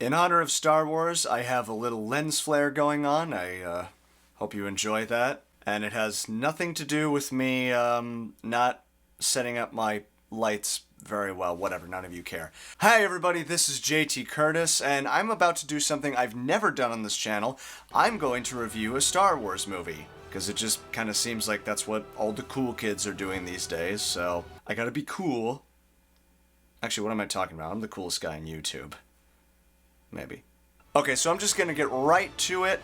In honor of Star Wars, I have a little lens flare going on. I hope you enjoy that. And it has nothing to do with me not setting up my lights very well. Whatever, none of you care. Hi everybody, this is JT Curtis, and I'm about to do something I've never done on this channel. I'm going to review a Star Wars movie, because it just kind of seems like that's what all the cool kids are doing these days, so I gotta be cool. Actually, what am I talking about? I'm the coolest guy on YouTube. Maybe. Okay, so I'm just going to get right to it.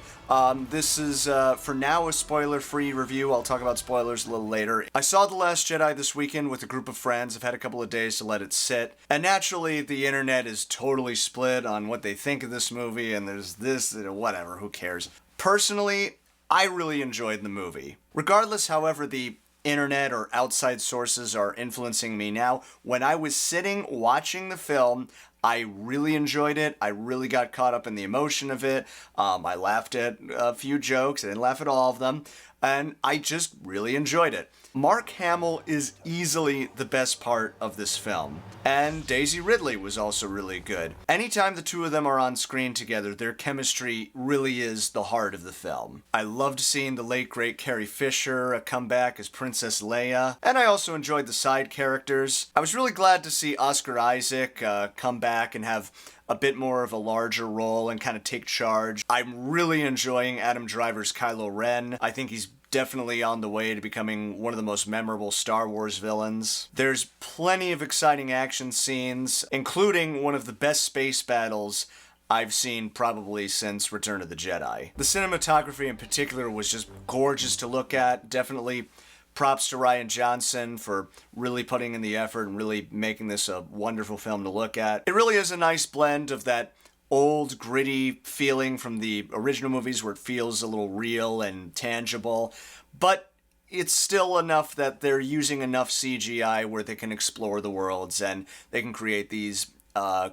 This is, for now, a spoiler-free review. I'll talk about spoilers a little later. I saw The Last Jedi this weekend with a group of friends. I've had a couple of days to let it sit. And naturally, the internet is totally split on what they think of this movie, and there's this, whatever, who cares. Personally, I really enjoyed the movie. Regardless, however, the internet or outside sources are influencing me now, when I was sitting watching the film, I really enjoyed it. I really got caught up in the emotion of it. I laughed at a few jokes. I didn't laugh at all of them. And I just really enjoyed it. Mark Hamill is easily the best part of this film. And Daisy Ridley was also really good. Anytime the two of them are on screen together, their chemistry really is the heart of the film. I loved seeing the late great Carrie Fisher come back as Princess Leia. And I also enjoyed the side characters. I was really glad to see Oscar Isaac come back and have a bit more of a larger role and kind of take charge. I'm really enjoying Adam Driver's Kylo Ren. I think he's definitely on the way to becoming one of the most memorable Star Wars villains. There's plenty of exciting action scenes, including one of the best space battles I've seen probably since Return of the Jedi. The cinematography in particular was just gorgeous to look at. Definitely props to Rian Johnson for really putting in the effort and really making this a wonderful film to look at. It really is a nice blend of that old, gritty feeling from the original movies where it feels a little real and tangible, but it's still enough that they're using enough CGI where they can explore the worlds and they can create these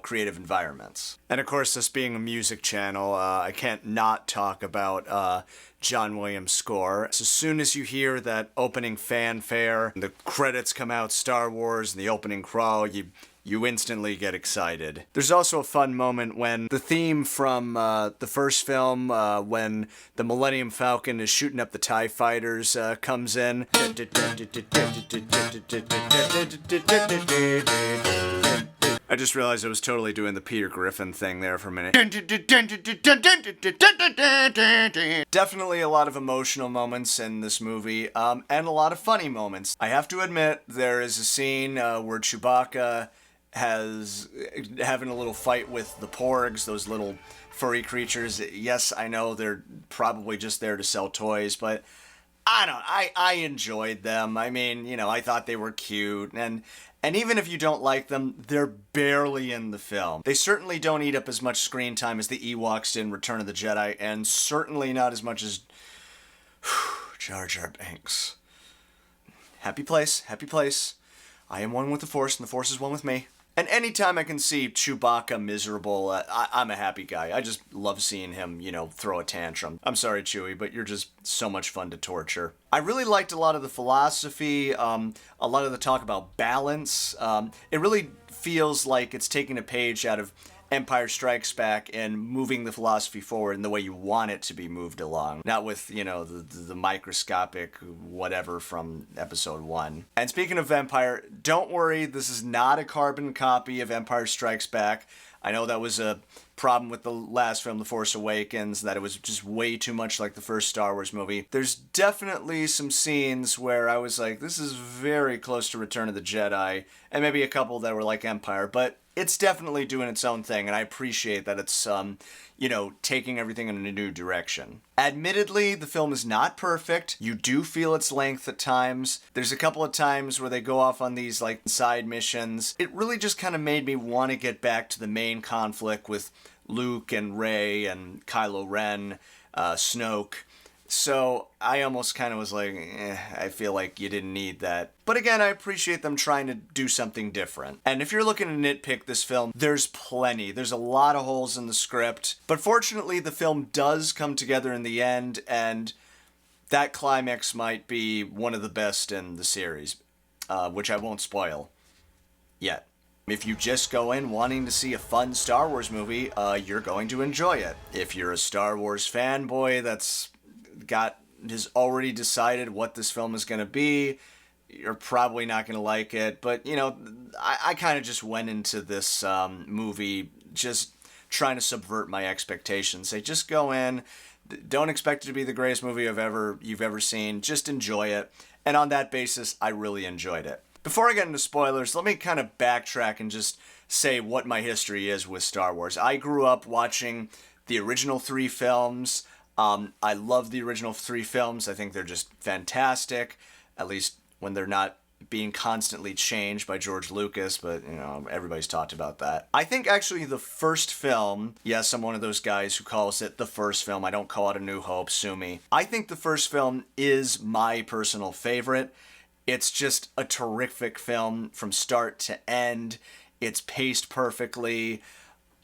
creative environments. And of course, this being a music channel, I can't not talk about John Williams' score. So as soon as you hear that opening fanfare, the credits come out, Star Wars, and the opening crawl, you instantly get excited. There's also a fun moment when the theme from the first film, when the Millennium Falcon is shooting up the TIE fighters, comes in. I just realized I was totally doing the Peter Griffin thing there for a minute. Definitely a lot of emotional moments in this movie, and a lot of funny moments. I have to admit, there is a scene where Chewbacca has having a little fight with the Porgs, those little furry creatures. Yes, I know they're probably just there to sell toys, but I enjoyed them. I mean, you know, I thought they were cute, and even if you don't like them, they're barely in the film. They certainly don't eat up as much screen time as the Ewoks did in Return of the Jedi, and certainly not as much as Jar Jar Binks. Happy place, happy place. I am one with the Force, and the Force is one with me. And anytime I can see Chewbacca miserable, I'm a happy guy. I just love seeing him, you know, throw a tantrum. I'm sorry, Chewie, but you're just so much fun to torture. I really liked a lot of the philosophy, a lot of the talk about balance. It really feels like it's taking a page out of Empire Strikes Back and moving the philosophy forward in the way you want it to be moved along. Not with, you know, the microscopic whatever from episode 1. And speaking of Empire, don't worry, this is not a carbon copy of Empire Strikes Back. I know that was a problem with the last film, The Force Awakens, that it was just way too much like the first Star Wars movie. There's definitely some scenes where I was like, this is very close to Return of the Jedi, and maybe a couple that were like Empire, but it's definitely doing its own thing, and I appreciate that it's, you know, taking everything in a new direction. Admittedly, the film is not perfect. You do feel its length at times. There's a couple of times where they go off on these, like, side missions. It really just kind of made me want to get back to the main conflict with Luke and Rey and Kylo Ren, Snoke. So I almost kind of was like, I feel like you didn't need that. But again, I appreciate them trying to do something different. And if you're looking to nitpick this film, there's plenty. There's a lot of holes in the script. But fortunately, the film does come together in the end, and that climax might be one of the best in the series, which I won't spoil yet. If you just go in wanting to see a fun Star Wars movie, you're going to enjoy it. If you're a Star Wars fanboy has already decided what this film is going to be, you're probably not going to like it. But, I kind of just went into this movie just trying to subvert my expectations. Say, just go in, don't expect it to be the greatest movie you've ever seen, just enjoy it. And on that basis, I really enjoyed it. Before I get into spoilers, let me kind of backtrack and just say what my history is with Star Wars. I grew up watching the original 3 films. I love the original 3 films. I think they're just fantastic, at least when they're not being constantly changed by George Lucas, but, everybody's talked about that. I think actually the first film, yes, I'm one of those guys who calls it the first film. I don't call it A New Hope, sue me. I think the first film is my personal favorite. It's just a terrific film from start to end. It's paced perfectly.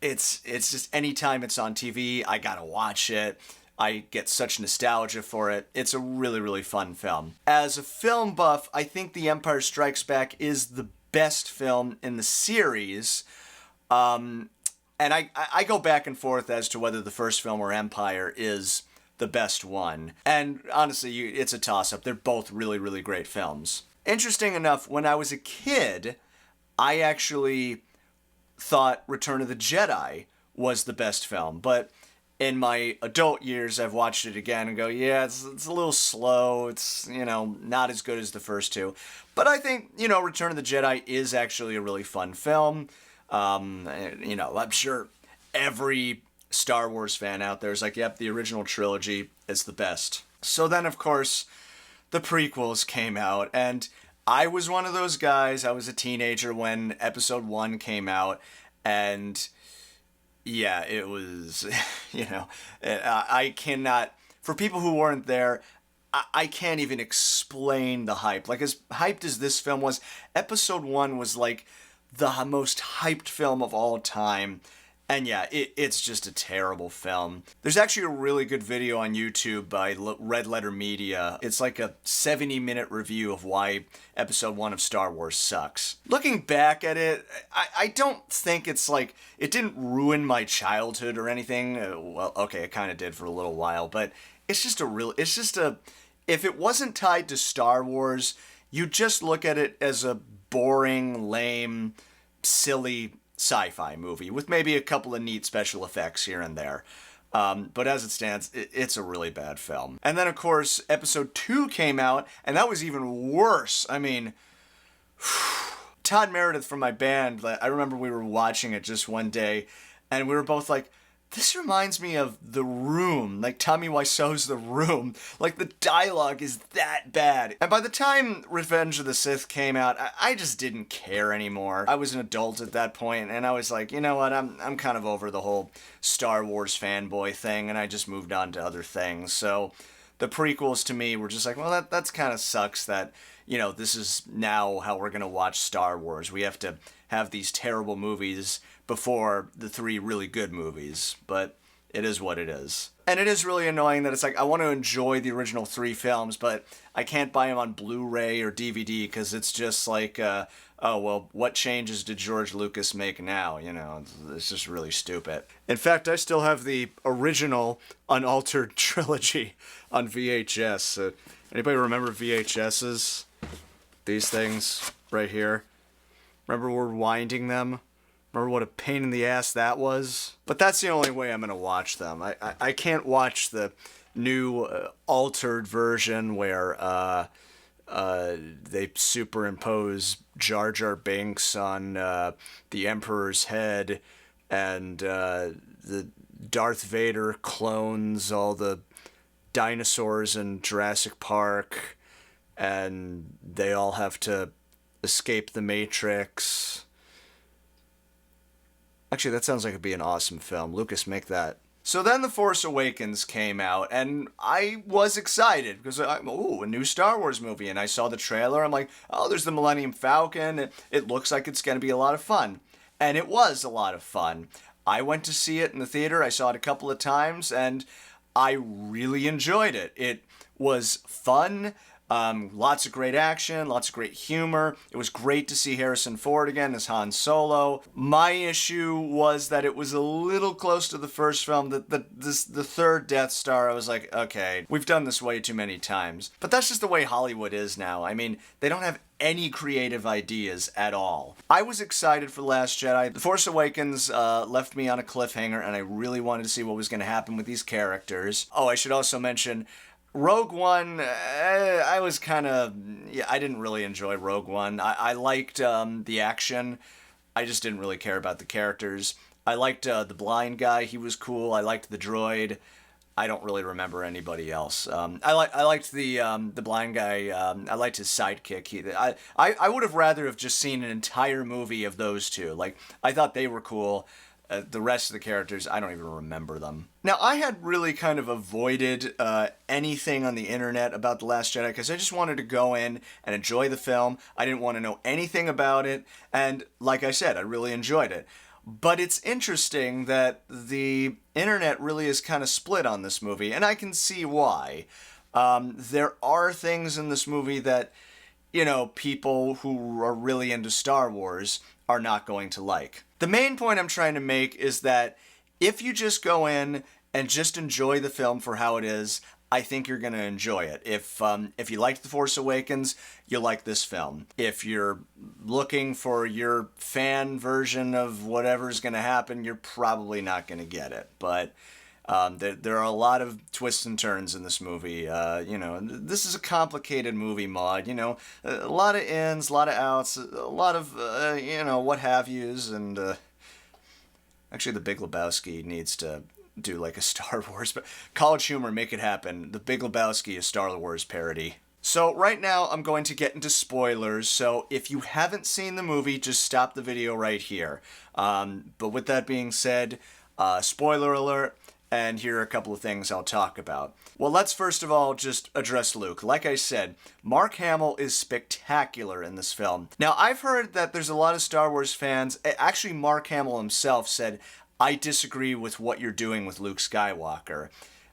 It's just anytime it's on TV, I gotta watch it. I get such nostalgia for it. It's a really, really fun film. As a film buff, I think The Empire Strikes Back is the best film in the series. And I go back and forth as to whether the first film or Empire is the best one. And honestly, it's a toss-up. They're both really, really great films. Interesting enough, when I was a kid, I actually thought Return of the Jedi was the best film. But in my adult years, I've watched it again and go, yeah, it's a little slow. It's, not as good as the first 2. But I think, Return of the Jedi is actually a really fun film. I'm sure every Star Wars fan out there is like, yep, the original trilogy is the best. So then, of course, the prequels came out, and I was one of those guys. I was a teenager when Episode 1 came out, and yeah, it was, I cannot, for people who weren't there, I can't even explain the hype. Like, as hyped as this film was, Episode 1 was like the most hyped film of all time. And yeah, it's just a terrible film. There's actually a really good video on YouTube by Red Letter Media. It's like a 70-minute review of why Episode 1 of Star Wars sucks. Looking back at it, I don't think it's like, it didn't ruin my childhood or anything. Well, okay, it kind of did for a little while, but if it wasn't tied to Star Wars, you just look at it as a boring, lame, silly sci-fi movie with maybe a couple of neat special effects here and there. But as it stands, it's a really bad film. And then, of course, Episode 2 came out, and that was even worse. I mean, Todd Meredith from my band, I remember we were watching it just one day, and we were both like, this reminds me of The Room, like Tommy Wiseau's The Room. Like, the dialogue is that bad. And by the time Revenge of the Sith came out, I just didn't care anymore. I was an adult at that point, and I was like, you know what, I'm kind of over the whole Star Wars fanboy thing, and I just moved on to other things. So the prequels to me were just like, well, that's kind of sucks that, this is now how we're going to watch Star Wars. We have to have these terrible movies before the 3 really good movies, but it is what it is. And it is really annoying that it's like, I want to enjoy the original 3 films, but I can't buy them on Blu-ray or DVD because it's just like, oh, well, what changes did George Lucas make now? It's just really stupid. In fact, I still have the original unaltered trilogy on VHS. Anybody remember VHSs? These things right here. Remember rewinding them? Remember what a pain in the ass that was? But that's the only way I'm going to watch them. I can't watch the new altered version where they superimpose Jar Jar Binks on the Emperor's head, and the Darth Vader clones all the dinosaurs in Jurassic Park, and they all have to escape the Matrix. Actually, that sounds like it'd be an awesome film. Lucas, make that. So then The Force Awakens came out, and I was excited because, a new Star Wars movie, and I saw the trailer. I'm like, oh, there's the Millennium Falcon. It looks like it's going to be a lot of fun. And it was a lot of fun. I went to see it in the theater. I saw it a couple of times, and I really enjoyed it. It was fun. Lots of great action, lots of great humor. It was great to see Harrison Ford again as Han Solo. My issue was that it was a little close to the first film. The third Death Star, I was like, okay, we've done this way too many times. But that's just the way Hollywood is now. I mean, they don't have any creative ideas at all. I was excited for The Last Jedi. The Force Awakens left me on a cliffhanger, and I really wanted to see what was going to happen with these characters. Oh, I should also mention, Rogue One, I was kind of... Yeah, I didn't really enjoy Rogue One. I liked the action. I just didn't really care about the characters. I liked the blind guy. He was cool. I liked the droid. I don't really remember anybody else. I liked the blind guy. I liked his sidekick. I would have rather have just seen an entire movie of those two. Like, I thought they were cool. The rest of the characters, I don't even remember them. Now, I had really kind of avoided anything on the internet about The Last Jedi because I just wanted to go in and enjoy the film. I didn't want to know anything about it. And like I said, I really enjoyed it. But it's interesting that the internet really is kind of split on this movie, and I can see why. There are things in this movie that, you know, people who are really into Star Wars are not going to like. The main point I'm trying to make is that if you just go in and just enjoy the film for how it is, I think you're going to enjoy it. If you liked The Force Awakens, you'll like this film. If you're looking for your fan version of whatever's going to happen, you're probably not going to get it. But there are a lot of twists and turns in this movie. You know, this is a complicated movie, Maud. You know, a lot of ins, a lot of outs, a lot of, you know, what have yous. And actually, The Big Lebowski needs to do like a Star Wars, but College Humor, make it happen. The Big Lebowski is Star Wars parody. So right now I'm going to get into spoilers, so if you haven't seen the movie, just stop the video right here. But with that being said, spoiler alert, and here are a couple of things I'll talk about. Well, let's first of all just address Luke. Like I said, Mark Hamill is spectacular in this film. Now, I've heard that there's a lot of Star Wars fans, actually Mark Hamill himself said, I disagree with what you're doing with Luke Skywalker.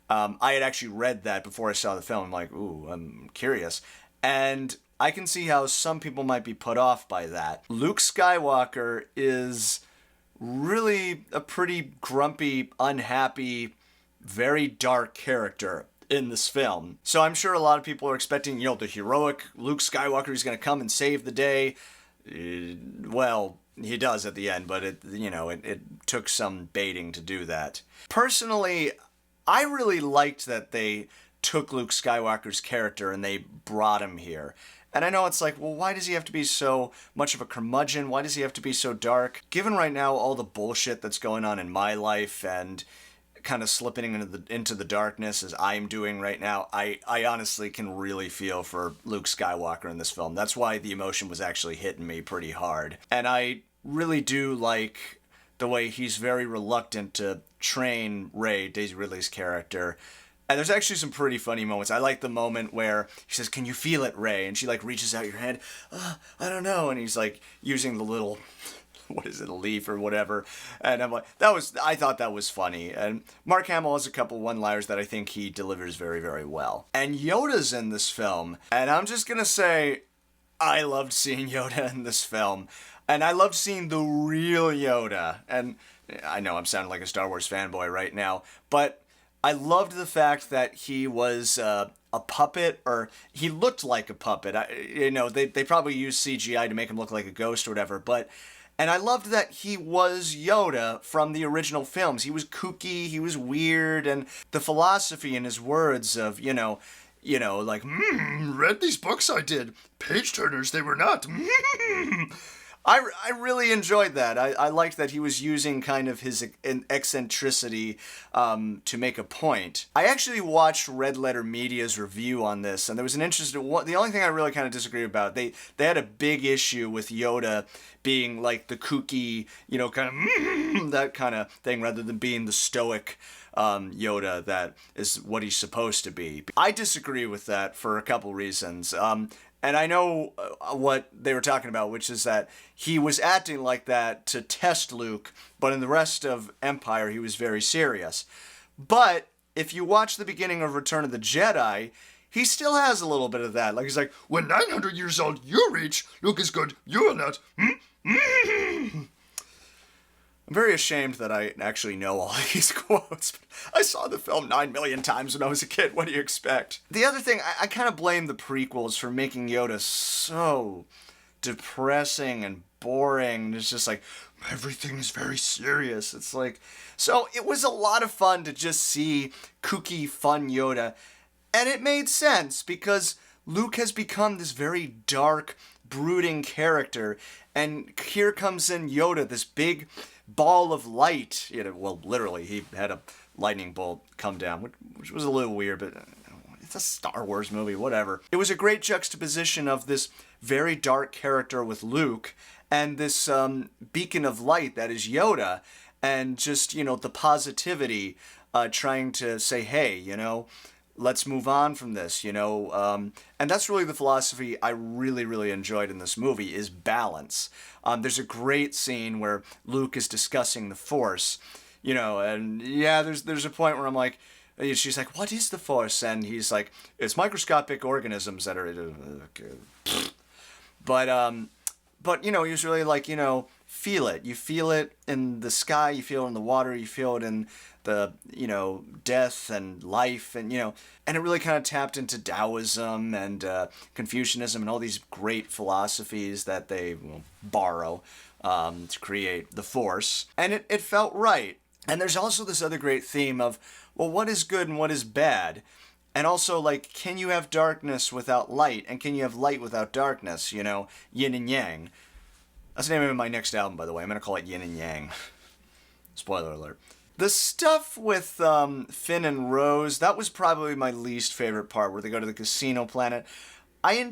I had actually read that before I saw the film. I'm like, ooh, I'm curious. And I can see how some people might be put off by that. Luke Skywalker is really a pretty grumpy, unhappy, very dark character in this film. So I'm sure a lot of people are expecting, you know, the heroic Luke Skywalker is going to come and save the day. Well, he does at the end, but it took some baiting to do that. Personally, I really liked that they took Luke Skywalker's character and they brought him here. And I know it's like, well, why does he have to be so much of a curmudgeon? Why does he have to be so dark? Given right now all the bullshit that's going on in my life and kind of slipping into the darkness as I'm doing right now, I honestly can really feel for Luke Skywalker in this film. That's why the emotion was actually hitting me pretty hard. And I really do like the way he's very reluctant to train Rey, Daisy Ridley's character. And there's actually some pretty funny moments. I like the moment where he says, "Can you feel it, Rey?" And she like reaches out your hand. I don't know. And he's like using the little, what is it, a leaf or whatever. And I'm like, I thought that was funny. And Mark Hamill has a couple one-liners that I think he delivers very, very well. And Yoda's in this film. And I'm just going to say, I loved seeing Yoda in this film. And I loved seeing the real Yoda. And I know I'm sounding like a Star Wars fanboy right now, but I loved the fact that he was a puppet, or he looked like a puppet. They probably used CGI to make him look like a ghost or whatever, and I loved that he was Yoda from the original films. He was kooky, he was weird, and the philosophy in his words of, like, read these books I did. Page turners, they were not. I really enjoyed that. I liked that he was using kind of his eccentricity to make a point. I actually watched Red Letter Media's review on this, and there was an interesting one. The only thing I really kind of disagree about, they had a big issue with Yoda being like the kooky, kind of that kind of thing, rather than being the stoic Yoda that is what he's supposed to be. I disagree with that for a couple reasons. And I know what they were talking about, which is that he was acting like that to test Luke, but in the rest of Empire, he was very serious. But if you watch the beginning of Return of the Jedi, he still has a little bit of that. Like, he's like, when 900 years old you reach, look as good you will not. I'm very ashamed that I actually know all these quotes. I saw the film 9 million times when I was a kid. What do you expect? The other thing, I kind of blame the prequels for making Yoda so depressing and boring. It's just like, everything is very serious. It's like, so it was a lot of fun to just see kooky, fun Yoda. And it made sense because Luke has become this very dark, brooding character. And here comes in Yoda, this big ball of light. Well, literally, he had a lightning bolt come down, which was a little weird, but it's a Star Wars movie, whatever. It was a great juxtaposition of this very dark character with Luke and this beacon of light that is Yoda, and just, the positivity, trying to say, hey, let's move on from this, and that's really the philosophy I really, really enjoyed in this movie, is balance. There's a great scene where Luke is discussing the Force, and yeah, there's a point where I'm like, she's like, what is the Force? And he's like, it's microscopic organisms that are, but he was really like, feel it. You feel it in the sky, you feel it in the water, you feel it in the, death and life, and, and it really kind of tapped into Taoism and Confucianism and all these great philosophies that they borrow to create the Force. And it felt right. And there's also this other great theme of, well, what is good and what is bad? And also, like, can you have darkness without light? And can you have light without darkness? Yin and yang. That's the name of my next album, by the way. I'm going to call it Yin and Yang. Spoiler alert. The stuff with Finn and Rose, that was probably my least favorite part, where they go to the casino planet. I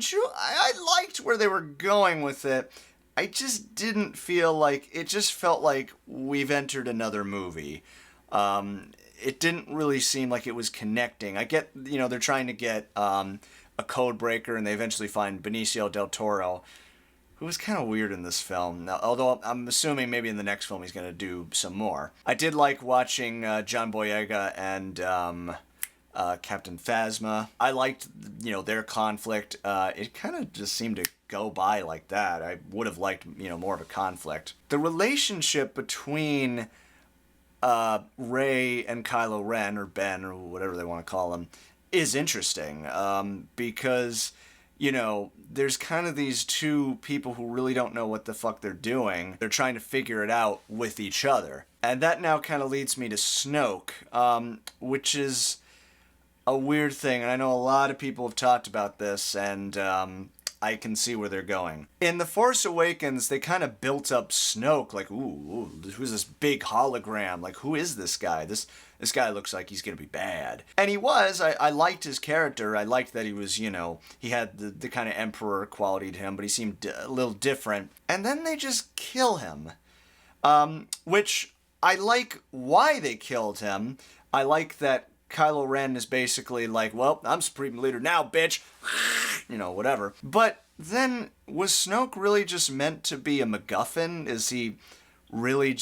liked where they were going with it. I just didn't feel like, it just felt like we've entered another movie. It didn't really seem like it was connecting. I get, they're trying to get a code breaker, and they eventually find Benicio del Toro, who was kind of weird in this film. Now, although I'm assuming maybe in the next film he's going to do some more. I did like watching John Boyega and Captain Phasma. I liked, their conflict. It kind of just seemed to go by like that. I would have liked, more of a conflict. The relationship between Rey and Kylo Ren, or Ben, or whatever they want to call him, is interesting, because, there's kind of these two people who really don't know what the fuck they're doing. They're trying to figure it out with each other. And that now kind of leads me to Snoke, which is a weird thing, and I know a lot of people have talked about this, and I can see where they're going. In The Force Awakens, they kind of built up Snoke, like, ooh, who's this big hologram? Like, who is this guy? This guy looks like he's gonna be bad. And he was. I liked his character. I liked that he was, he had the kind of Emperor quality to him, but he seemed a little different. And then they just kill him. Which, I like why they killed him. I like that Kylo Ren is basically like, well, I'm Supreme Leader now, bitch. Whatever. But then, was Snoke really just meant to be a MacGuffin? Is he really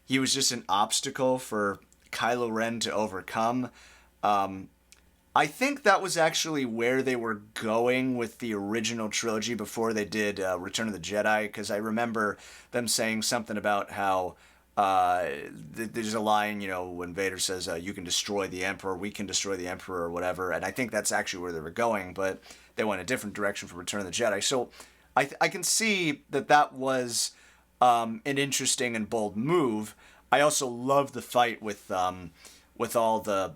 he was just an obstacle for Kylo Ren to overcome? I think that was actually where they were going with the original trilogy before they did Return of the Jedi, because I remember them saying something about how there's a line, when Vader says, you can destroy the Emperor, we can destroy the Emperor, or whatever, and I think that's actually where they were going, but they went a different direction for Return of the Jedi. So I can see that was an interesting and bold move. I also love the fight with all the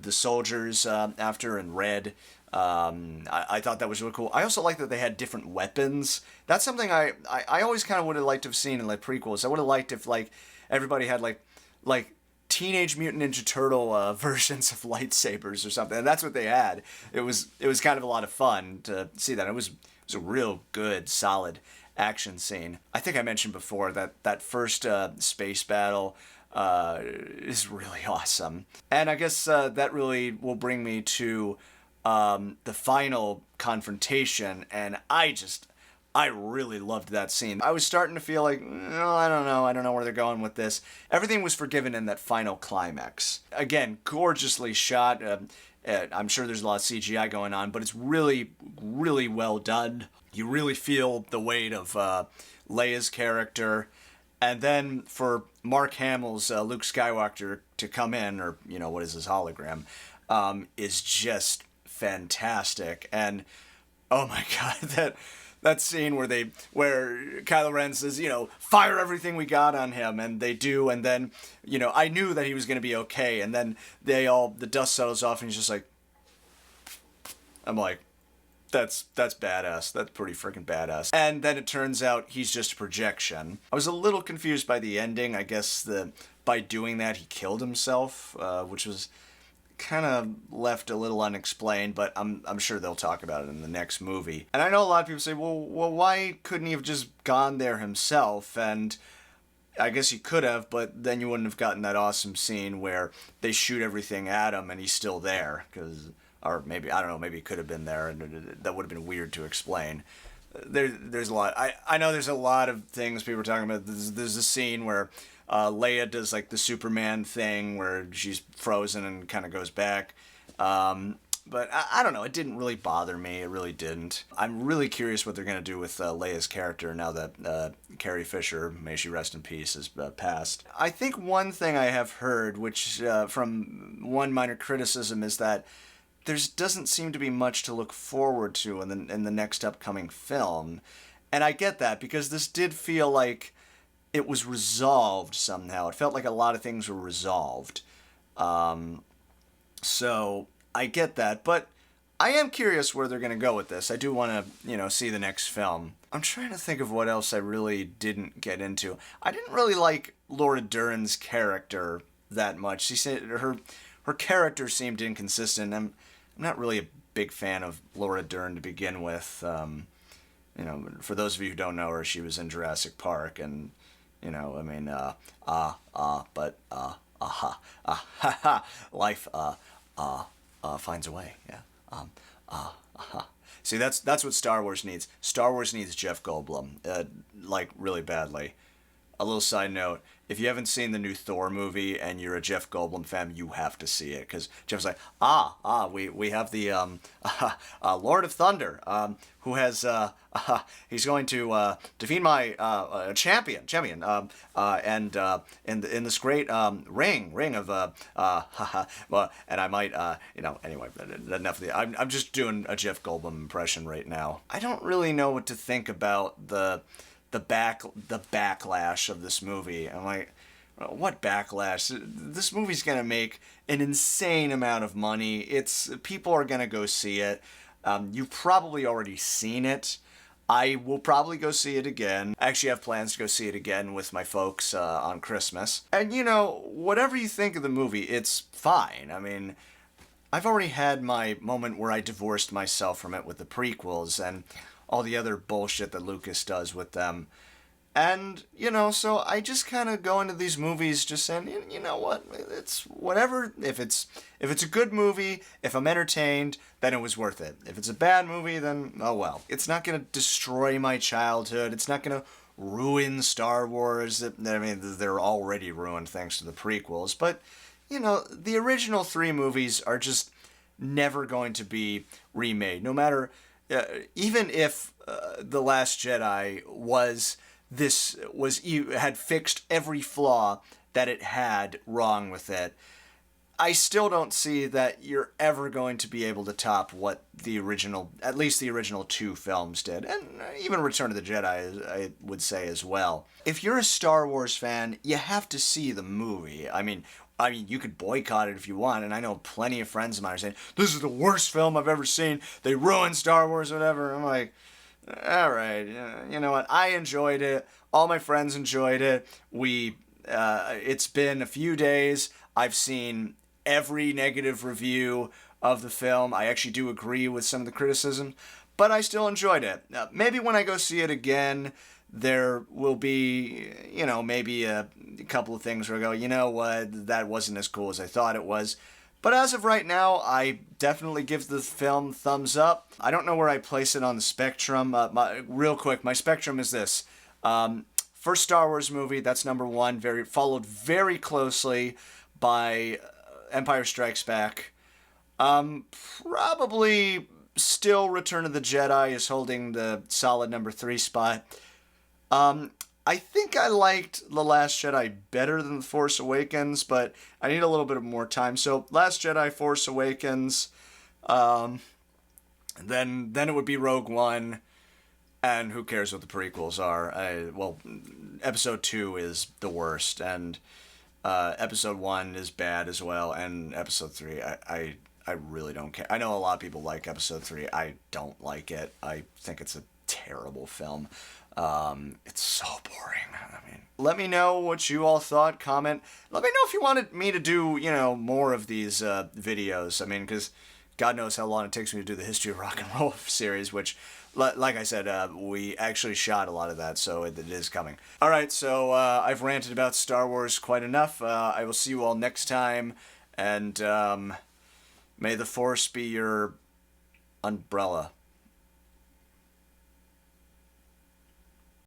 soldiers after in red. I thought that was really cool. I also like that they had different weapons. That's something I always kind of would have liked to have seen in like prequels. I would have liked if like everybody had like Teenage Mutant Ninja Turtle versions of lightsabers or something. And that's what they had. It was kind of a lot of fun to see that. It was a real good, solid action scene. I think I mentioned before that first space battle is really awesome. And I guess that really will bring me to the final confrontation, and I really loved that scene. I was starting to feel like, I don't know where they're going with this. Everything was forgiven in that final climax. Again, gorgeously shot. I'm sure there's a lot of CGI going on, but it's really, really well done. You really feel the weight of Leia's character. And then for Mark Hamill's Luke Skywalker to come in, or, what is his hologram, is just fantastic. And, oh my God, that scene where Kylo Ren says, fire everything we got on him, and they do, and then, I knew that he was going to be okay, and then the dust settles off, and he's just like, I'm like, that's badass. That's pretty freaking badass. And then it turns out he's just a projection. I was a little confused by the ending. I guess by doing that he killed himself, which was kind of left a little unexplained, but I'm sure they'll talk about it in the next movie. And I know a lot of people say, well, why couldn't he have just gone there himself? And I guess he could have, but then you wouldn't have gotten that awesome scene where they shoot everything at him and he's still there, or maybe, I don't know, maybe he could have been there, and that would have been weird to explain. There's a lot. I know there's a lot of things people are talking about. There's a scene where Leia does like the Superman thing where she's frozen and kind of goes back. But I don't know. It didn't really bother me. It really didn't. I'm really curious what they're going to do with Leia's character now that Carrie Fisher, may she rest in peace, has passed. I think one thing I have heard, which from one minor criticism, is that there doesn't seem to be much to look forward to in the next upcoming film. And I get that, because this did feel like it was resolved somehow. It felt like a lot of things were resolved. So I get that, but I am curious where they're going to go with this. I do want to, see the next film. I'm trying to think of what else I really didn't get into. I didn't really like Laura Dern's character that much. She said her character seemed inconsistent. I'm not really a big fan of Laura Dern to begin with. For those of you who don't know her, she was in Jurassic Park, and life finds a way. Yeah. See, that's what Star Wars needs. Star Wars needs Jeff Goldblum, really badly. A little side note: if you haven't seen the new Thor movie and you're a Jeff Goldblum fan, you have to see it, because Jeff's like, we have the Lord of Thunder, who has he's going to defeat my champion, and in this great ring of well, and I might anyway, enough of the. I'm just doing a Jeff Goldblum impression right now. I don't really know what to think about the backlash of this movie. I'm like, what backlash? This movie's gonna make an insane amount of money. People are gonna go see it. You've probably already seen it. I will probably go see it again. I actually have plans to go see it again with my folks on Christmas. And whatever you think of the movie, it's fine. I mean, I've already had my moment where I divorced myself from it with the prequels and all the other bullshit that Lucas does with them. And, so I just kind of go into these movies just saying, you know what, it's whatever. If it's a good movie, if I'm entertained, then it was worth it. If it's a bad movie, then, oh well. It's not going to destroy my childhood. It's not going to ruin Star Wars. I mean, they're already ruined thanks to the prequels. But, the original 3 movies are just never going to be remade. No matter... even if The Last Jedi had fixed every flaw that it had wrong with it, I still don't see that you're ever going to be able to top what at least the original 2 films did, and even Return of the Jedi, I would say as well. If you're a Star Wars fan, you have to see the movie. I mean, you could boycott it if you want, and I know plenty of friends of mine are saying, this is the worst film I've ever seen, they ruined Star Wars, whatever. I'm like, alright, you know what, I enjoyed it, all my friends enjoyed it, it's been a few days, I've seen every negative review of the film, I actually do agree with some of the criticism, but I still enjoyed it. Maybe when I go see it again, there will be, maybe a couple of things where I go, you know what, that wasn't as cool as I thought it was. But as of right now, I definitely give the film thumbs up. I don't know where I place it on the spectrum. Real quick, my spectrum is this. First Star Wars movie, that's number 1, followed very closely by Empire Strikes Back. Probably still Return of the Jedi is holding the solid number 3 spot. Um, I think I liked The Last Jedi better than The Force Awakens, but I need a little bit of more time. So, Last Jedi, Force Awakens, um, then it would be Rogue One, and who cares what the prequels are? Well, Episode 2 is the worst, and Episode 1 is bad as well, and Episode 3, I really don't care. I know a lot of people like Episode 3. I don't like it. I think it's a terrible film. It's so boring. I mean, let me know what you all thought. Comment. Let me know if you wanted me to do, more of these videos. I mean, because God knows how long it takes me to do the History of Rock and Roll series, which, like I said, we actually shot a lot of that, so it is coming. All right, so I've ranted about Star Wars quite enough. I will see you all next time, and may the Force be your umbrella.